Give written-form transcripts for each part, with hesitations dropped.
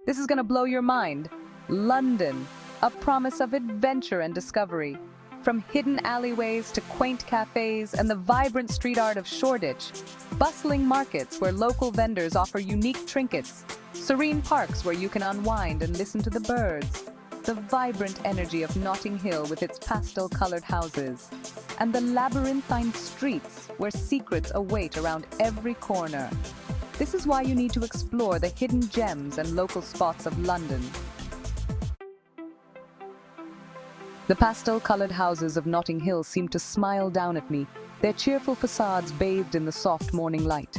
This is gonna blow your mind. London, a promise of adventure and discovery. From hidden alleyways to quaint cafes and the vibrant street art of Shoreditch, bustling markets where local vendors offer unique trinkets, serene parks where you can unwind and listen to the birds, the vibrant energy of Notting Hill with its pastel-colored houses, and the labyrinthine streets where secrets await around every corner. This is why you need to explore the hidden gems and local spots of London. The pastel-colored houses of Notting Hill seem to smile down at me, their cheerful facades bathed in the soft morning light.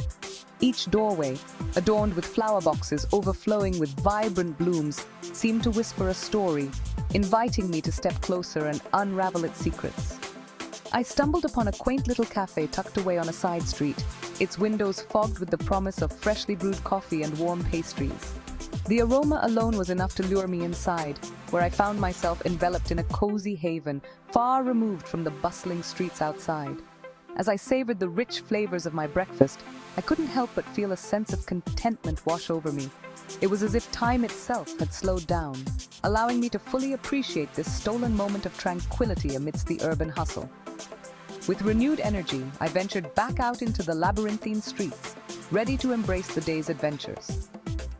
Each doorway, adorned with flower boxes overflowing with vibrant blooms, seemed to whisper a story, inviting me to step closer and unravel its secrets. I stumbled upon a quaint little cafe tucked away on a side street, its windows fogged with the promise of freshly brewed coffee and warm pastries. The aroma alone was enough to lure me inside, where I found myself enveloped in a cozy haven, far removed from the bustling streets outside. As I savored the rich flavors of my breakfast, I couldn't help but feel a sense of contentment wash over me. It was as if time itself had slowed down, allowing me to fully appreciate this stolen moment of tranquility amidst the urban hustle. With renewed energy, I ventured back out into the labyrinthine streets, ready to embrace the day's adventures.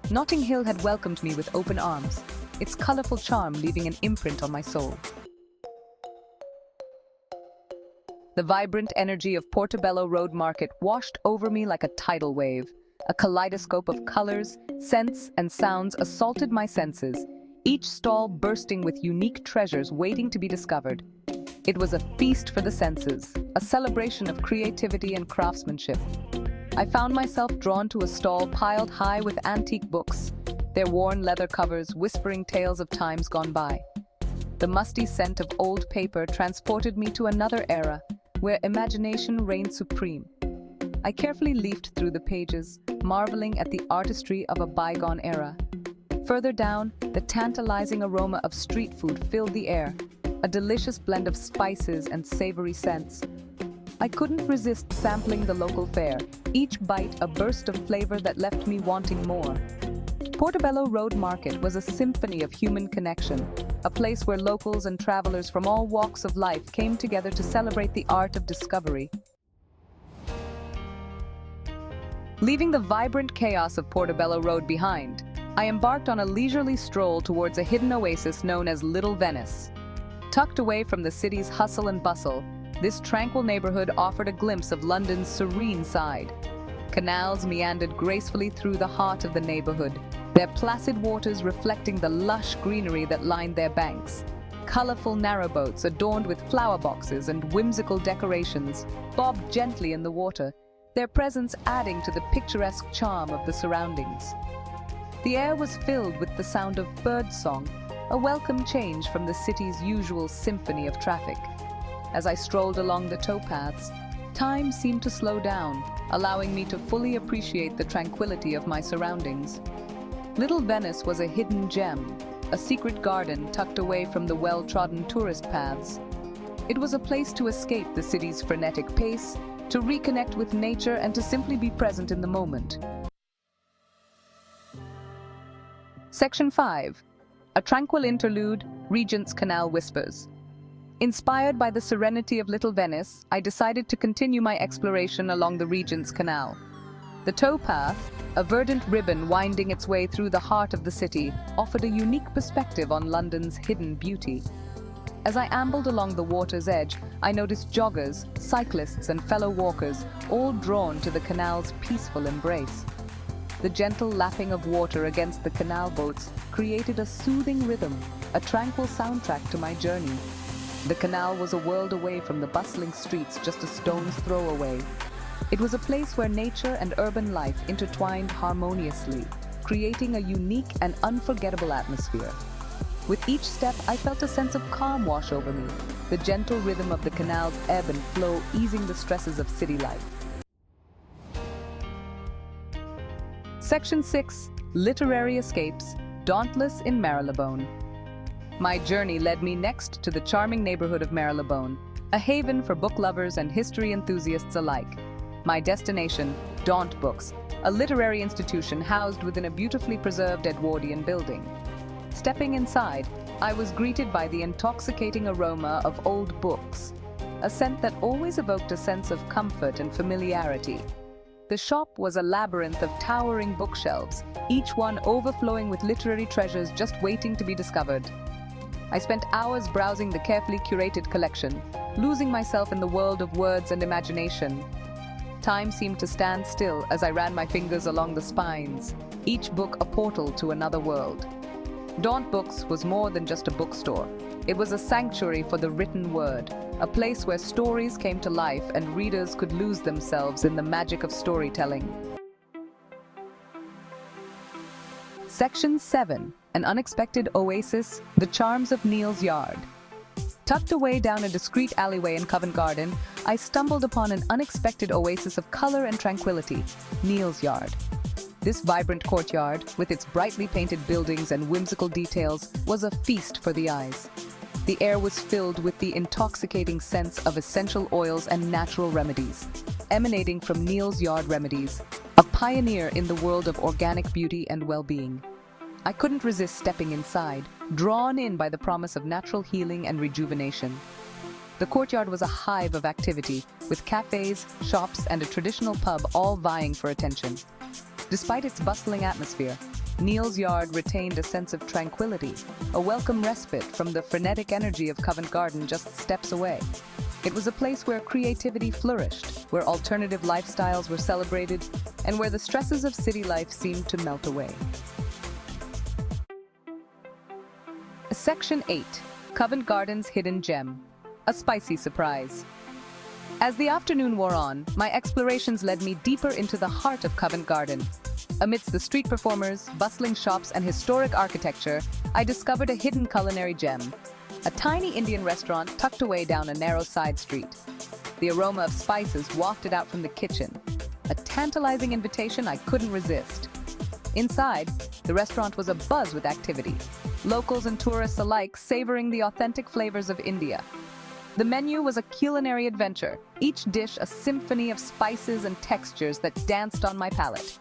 Notting Hill had welcomed me with open arms, its colorful charm leaving an imprint on my soul. The vibrant energy of Portobello Road Market washed over me like a tidal wave. A kaleidoscope of colors, scents, and sounds assaulted my senses, each stall bursting with unique treasures waiting to be discovered. It was a feast for the senses, a celebration of creativity and craftsmanship. I found myself drawn to a stall piled high with antique books, their worn leather covers whispering tales of times gone by. The musty scent of old paper transported me to another era, where imagination reigned supreme. I carefully leafed through the pages, marveling at the artistry of a bygone era. Further down, the tantalizing aroma of street food filled the air, a delicious blend of spices and savory scents. I couldn't resist sampling the local fare, each bite a burst of flavor that left me wanting more. Portobello Road Market was a symphony of human connection, a place where locals and travelers from all walks of life came together to celebrate the art of discovery. Leaving the vibrant chaos of Portobello Road behind, I embarked on a leisurely stroll towards a hidden oasis known as Little Venice. Tucked away from the city's hustle and bustle, this tranquil neighborhood offered a glimpse of London's serene side. Canals meandered gracefully through the heart of the neighborhood, their placid waters reflecting the lush greenery that lined their banks. Colorful narrowboats adorned with flower boxes and whimsical decorations bobbed gently in the water, their presence adding to the picturesque charm of the surroundings. The air was filled with the sound of birdsong, a welcome change from the city's usual symphony of traffic. As I strolled along the towpaths, time seemed to slow down, allowing me to fully appreciate the tranquility of my surroundings. Little Venice was a hidden gem, a secret garden tucked away from the well-trodden tourist paths. It was a place to escape the city's frenetic pace, to reconnect with nature and to simply be present in the moment. Section 5. A tranquil interlude, Regent's Canal whispers. Inspired by the serenity of Little Venice, I decided to continue my exploration along the Regent's Canal. The towpath, a verdant ribbon winding its way through the heart of the city, offered a unique perspective on London's hidden beauty. As I ambled along the water's edge, I noticed joggers, cyclists, and fellow walkers, all drawn to the canal's peaceful embrace. The gentle lapping of water against the canal boats created a soothing rhythm, a tranquil soundtrack to my journey. The canal was a world away from the bustling streets just a stone's throw away. It was a place where nature and urban life intertwined harmoniously, creating a unique and unforgettable atmosphere. With each step, I felt a sense of calm wash over me, the gentle rhythm of the canal's ebb and flow easing the stresses of city life. Section 6. Literary Escapes, Dauntless in Marylebone. My journey led me next to the charming neighborhood of Marylebone, a haven for book lovers and history enthusiasts alike. My destination, Daunt Books, a literary institution housed within a beautifully preserved Edwardian building. Stepping inside, I was greeted by the intoxicating aroma of old books, a scent that always evoked a sense of comfort and familiarity. The shop was a labyrinth of towering bookshelves, each one overflowing with literary treasures just waiting to be discovered. I spent hours browsing the carefully curated collection, losing myself in the world of words and imagination. Time seemed to stand still as I ran my fingers along the spines, each book a portal to another world. Daunt Books was more than just a bookstore. It was a sanctuary for the written word, a place where stories came to life and readers could lose themselves in the magic of storytelling. Section 7. An unexpected oasis, the charms of Neal's Yard. Tucked away down a discreet alleyway in Covent Garden, I stumbled upon an unexpected oasis of color and tranquility, Neal's Yard. This vibrant courtyard, with its brightly painted buildings and whimsical details, was a feast for the eyes. The air was filled with the intoxicating scents of essential oils and natural remedies, emanating from Neal's Yard Remedies, a pioneer in the world of organic beauty and well-being. I couldn't resist stepping inside, drawn in by the promise of natural healing and rejuvenation. The courtyard was a hive of activity, with cafes, shops, and a traditional pub all vying for attention. Despite its bustling atmosphere, Neal's Yard retained a sense of tranquility, a welcome respite from the frenetic energy of Covent Garden just steps away. It was a place where creativity flourished, where alternative lifestyles were celebrated, and where the stresses of city life seemed to melt away. Section 8. Covent Garden's Hidden Gem. A spicy surprise. As the afternoon wore on, my explorations led me deeper into the heart of Covent Garden. Amidst the street performers, bustling shops, and historic architecture, I discovered a hidden culinary gem, a tiny Indian restaurant tucked away down a narrow side street. The aroma of spices wafted out from the kitchen, a tantalizing invitation I couldn't resist. Inside, the restaurant was abuzz with activity, locals and tourists alike savoring the authentic flavors of India. The menu was a culinary adventure, each dish a symphony of spices and textures that danced on my palate.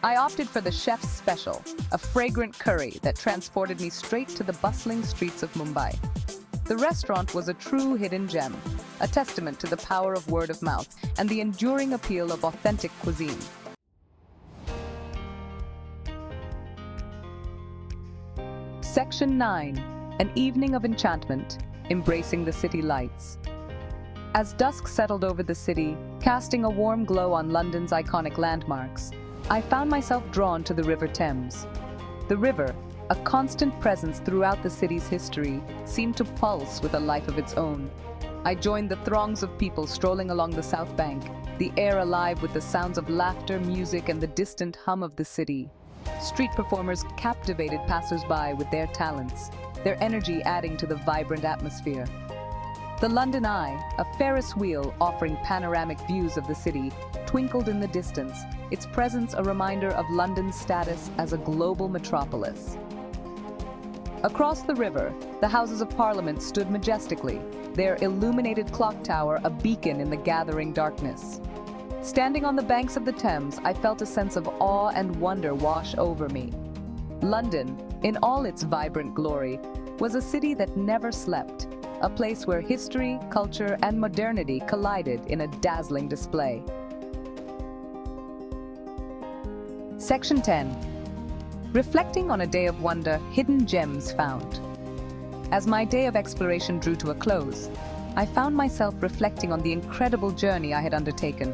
I opted for the chef's special, a fragrant curry that transported me straight to the bustling streets of Mumbai. The restaurant was a true hidden gem, a testament to the power of word of mouth and the enduring appeal of authentic cuisine. Section 9. An evening of enchantment, embracing the city lights. As dusk settled over the city, casting a warm glow on London's iconic landmarks, I found myself drawn to the River Thames. The river, a constant presence throughout the city's history, seemed to pulse with a life of its own. I joined the throngs of people strolling along the South Bank, the air alive with the sounds of laughter, music, and the distant hum of the city. Street performers captivated passers-by with their talents, their energy adding to the vibrant atmosphere. The London Eye, a Ferris wheel offering panoramic views of the city, twinkled in the distance, its presence a reminder of London's status as a global metropolis. Across the river, the Houses of Parliament stood majestically, their illuminated clock tower a beacon in the gathering darkness. Standing on the banks of the Thames, I felt a sense of awe and wonder wash over me. London, in all its vibrant glory, was a city that never slept, a place where history, culture, and modernity collided in a dazzling display. Section 10. Reflecting on a day of wonder, hidden gems found. As my day of exploration drew to a close, I found myself reflecting on the incredible journey I had undertaken.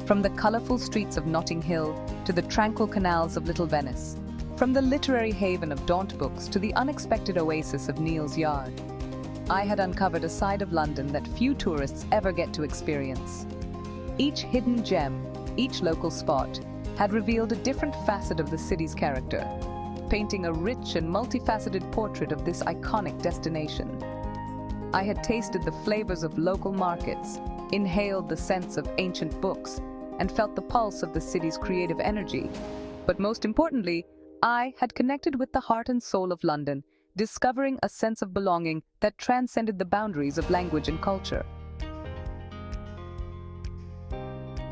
From the colorful streets of Notting Hill to the tranquil canals of Little Venice, from the literary haven of Daunt Books to the unexpected oasis of Neal's Yard, I had uncovered a side of London that few tourists ever get to experience. Each hidden gem, each local spot, had revealed a different facet of the city's character, painting a rich and multifaceted portrait of this iconic destination. I had tasted the flavors of local markets, inhaled the scents of ancient books, and felt the pulse of the city's creative energy. But most importantly, I had connected with the heart and soul of London, discovering a sense of belonging that transcended the boundaries of language and culture.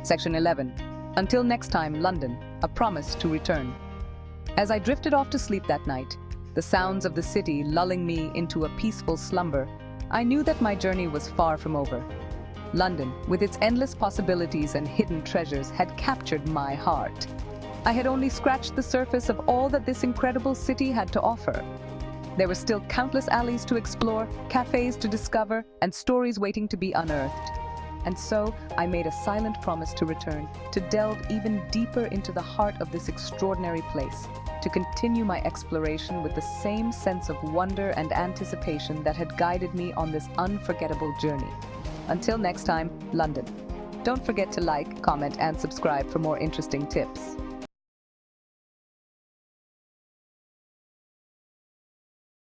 Section 11. Until next time, London, a promise to return. As I drifted off to sleep that night, the sounds of the city lulling me into a peaceful slumber, I knew that my journey was far from over. London, with its endless possibilities and hidden treasures, had captured my heart. I had only scratched the surface of all that this incredible city had to offer. There were still countless alleys to explore, cafes to discover, and stories waiting to be unearthed. And so, I made a silent promise to return, to delve even deeper into the heart of this extraordinary place, to continue my exploration with the same sense of wonder and anticipation that had guided me on this unforgettable journey. Until next time, London. Don't forget to like, comment, and subscribe for more interesting tips.